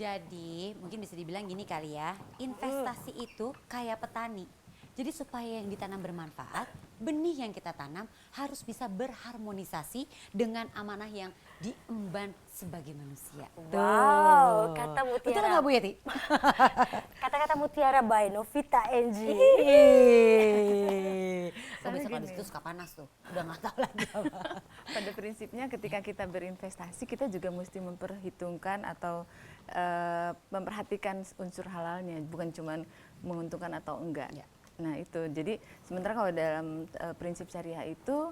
Jadi mungkin bisa dibilang gini kali ya, investasi itu kayak petani. Jadi supaya yang ditanam bermanfaat, benih yang kita tanam harus bisa berharmonisasi dengan amanah yang diemban sebagai manusia. Wow, Tuh. kata Betul mutiara. nggak Bu Yeti? Kata-kata mutiara by Novita NG. Oh Soalnya besok habis gini. itu suka panas tuh, udah nggak tahu lagi apa. Pada prinsipnya ketika kita berinvestasi kita juga mesti memperhitungkan atau memperhatikan unsur halalnya, bukan cuma menguntungkan atau enggak. Ya. Nah itu, jadi sementara kalau dalam prinsip syariah itu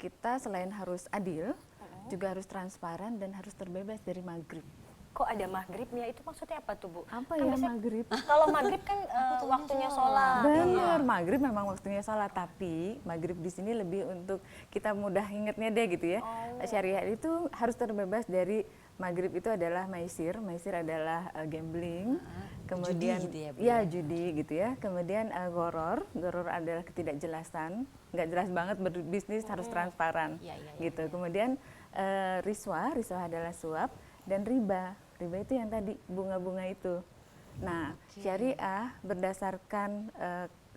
kita selain harus adil, juga harus transparan dan harus terbebas dari maghrib. Kok ada maghribnya? Itu maksudnya apa tuh, Bu? Apa Kan ya biasanya maghrib? Kalau maghrib kan waktunya sholat. Benar, maghrib memang waktunya sholat, tapi maghrib di sini lebih untuk kita mudah ingetnya deh gitu ya. Syariah itu harus terbebas dari maghrib itu adalah maisir adalah gambling, kemudian Judi gitu ya, Bu, ya judi gitu ya. Kemudian goror adalah ketidakjelasan, nggak jelas banget berbisnis harus transparan Ya, ya, ya, gitu. Kemudian riswah adalah suap, dan riba itu yang tadi bunga-bunga itu. Nah, syariah berdasarkan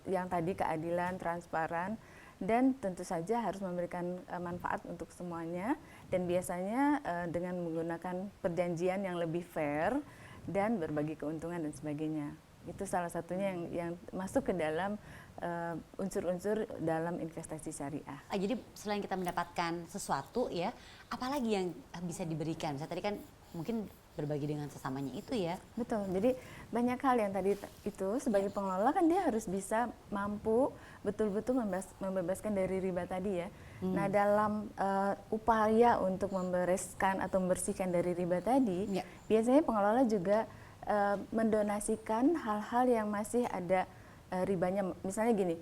yang tadi keadilan, transparan, dan tentu saja harus memberikan manfaat untuk semuanya. Dan biasanya dengan menggunakan perjanjian yang lebih fair dan berbagi keuntungan dan sebagainya. Itu salah satunya yang masuk ke dalam unsur-unsur dalam investasi syariah. Jadi selain kita mendapatkan sesuatu ya, apalagi yang bisa diberikan? Misalnya tadi kan mungkin berbagi dengan sesamanya itu ya. Betul, jadi banyak hal yang tadi itu sebagai pengelola kan dia harus bisa mampu betul-betul membebaskan dari riba tadi ya. Nah dalam upaya untuk membereskan atau membersihkan dari riba tadi, Ya. biasanya pengelola juga mendonasikan hal-hal yang masih ada ribanya. Misalnya gini,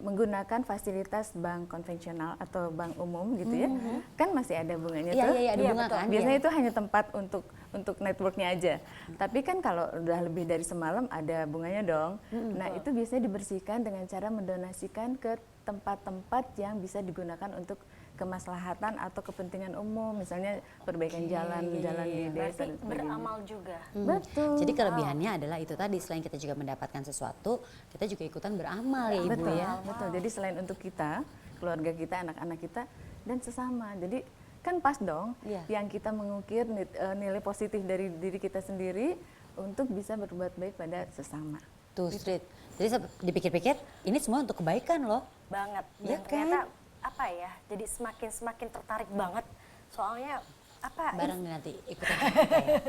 menggunakan fasilitas bank konvensional atau bank umum gitu ya, kan masih ada bunganya Iya, tuh. iya, ada Iya, bunga betul. kan. Biasanya Iya. itu hanya tempat untuk networknya aja. Tapi kan kalau udah lebih dari semalam ada bunganya dong. Nah itu biasanya dibersihkan dengan cara mendonasikan ke tempat-tempat yang bisa digunakan untuk kemaslahatan atau kepentingan umum, misalnya perbaikan jalan di Berarti desa dan sebagainya. beramal juga. Betul. Jadi kelebihannya adalah itu tadi, selain kita juga mendapatkan sesuatu, kita juga ikutan beramal ya Ibu Betul, ya. betul. Jadi selain untuk kita, keluarga kita, anak-anak kita, dan sesama. Jadi kan pas dong Iya. yang kita mengukir nilai positif dari diri kita sendiri untuk bisa berbuat baik pada sesama. Tuh street. Jadi dipikir-pikir ini semua untuk kebaikan loh. Banget. Iya Dan kan? ternyata apa ya? Jadi semakin tertarik banget. Soalnya apa? Bareng nanti ikutan kita ya.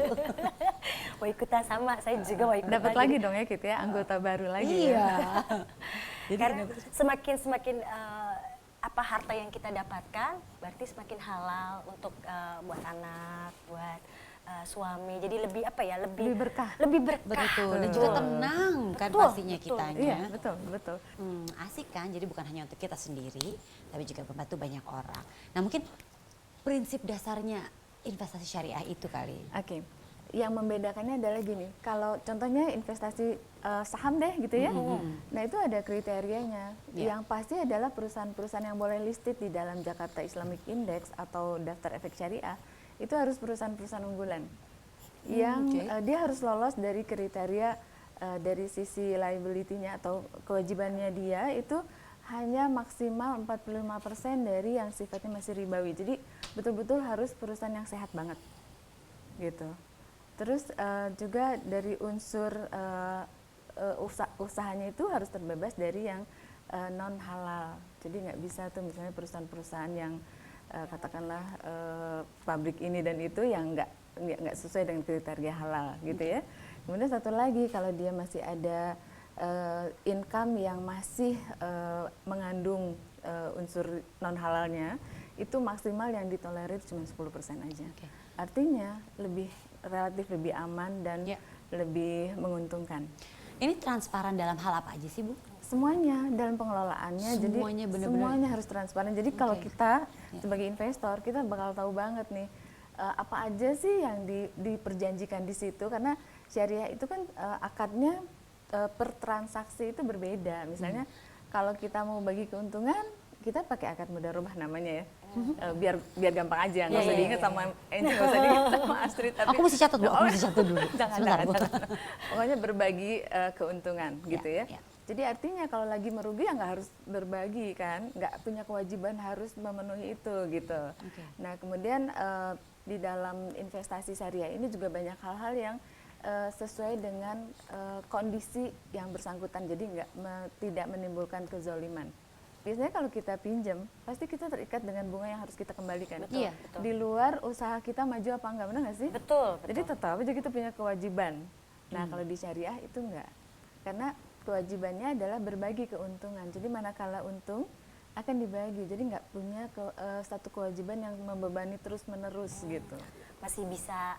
Mau ikutan sama, saya juga mau ikut Dapat lagi dong ya kita ya, anggota baru lagi Iya. ya. Karena semakin apa harta yang kita dapatkan, berarti semakin halal untuk buat anak, buat suami. Jadi lebih apa ya? Lebih berkah. Lebih berkah. Betul. Dan juga tenang kan Betul, pastinya betul. kitanya. Iya, betul, betul. Asik kan, jadi bukan hanya untuk kita sendiri, tapi juga membantu banyak orang. Nah mungkin prinsip dasarnya investasi syariah itu kali. Oke. Yang membedakannya adalah gini, kalau contohnya investasi saham deh gitu ya, nah itu ada kriterianya. Iya. Yang pasti adalah perusahaan-perusahaan yang boleh listed di dalam Jakarta Islamic Index atau daftar efek syariah, itu harus perusahaan-perusahaan unggulan. Yang oke. dia harus lolos dari kriteria dari sisi liability-nya atau kewajibannya dia itu hanya maksimal 45% dari yang sifatnya masih ribawi. Jadi betul-betul harus perusahaan yang sehat banget gitu. Terus juga dari unsur usahanya itu harus terbebas dari yang non halal. Jadi nggak bisa tuh misalnya perusahaan-perusahaan yang katakanlah pabrik ini dan itu yang nggak sesuai dengan kriteria halal gitu ya. Kemudian satu lagi, kalau dia masih ada income yang masih mengandung unsur non halalnya, itu maksimal yang ditolerir cuma 10% aja. Oke. Artinya relatif lebih aman dan Ya. lebih menguntungkan. Ini transparan dalam hal apa aja sih Bu? Semuanya dalam pengelolaannya, Semuanya jadi benar-benar. semuanya harus transparan. Jadi kalau Oke. kita Ya. sebagai investor, kita bakal tahu banget nih apa aja sih yang diperjanjikan di situ, karena syariah itu kan akadnya per transaksi itu berbeda. Misalnya kalau kita mau bagi keuntungan, kita pakai akad mudarobah namanya ya. Biar gampang aja, nggak Iya, usah iya, diingat iya. sama Enci, nggak usah diingat sama Astrid. Aku mesti catat Bu, aku mesti catat dulu. Jangan, Sebentar, Bu. jangan. Pokoknya berbagi keuntungan gitu ya. Ya. Jadi artinya kalau lagi merugi ya nggak harus berbagi kan, nggak punya kewajiban harus memenuhi itu gitu. Oke. Nah kemudian di dalam investasi syariah ini juga banyak hal-hal yang sesuai dengan kondisi yang bersangkutan, jadi tidak menimbulkan kezoliman. Biasanya kalau kita pinjam, pasti kita terikat dengan bunga yang harus kita kembalikan. Betul, Iya. betul. Di luar usaha kita maju apa enggak, benar nggak sih? Betul, Jadi tetap aja kita punya kewajiban. Nah kalau di syariah itu enggak, karena kewajibannya adalah berbagi keuntungan. Jadi manakala untung akan dibagi, jadi nggak punya satu kewajiban yang membebani terus menerus gitu. Masih bisa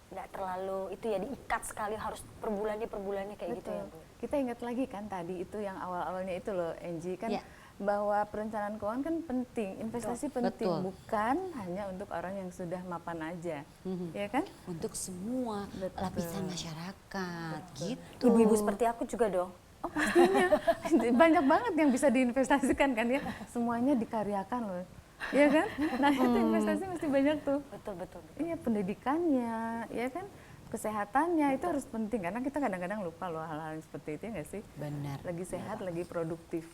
nggak terlalu itu ya diikat sekali harus per bulannya kayak gitu ya Bu. Kita ingat lagi kan tadi itu yang awal-awalnya itu loh Angie kan, Ya. bahwa perencanaan keuangan kan penting, investasi penting, Betul. bukan hanya untuk orang yang sudah mapan aja, ya kan? Untuk semua Betul. lapisan masyarakat gitu. Ibu-ibu seperti aku juga dong. Oh pastinya, banyak banget yang bisa diinvestasikan kan ya, semuanya dikaryakan loh, ya kan? Nah itu investasi mesti banyak tuh. Betul, betul, betul. Iya pendidikannya, ya kan, kesehatannya itu harus penting karena kita kadang-kadang lupa loh hal-hal yang seperti itu ya nggak sih? Benar. Lagi sehat, lagi produktif.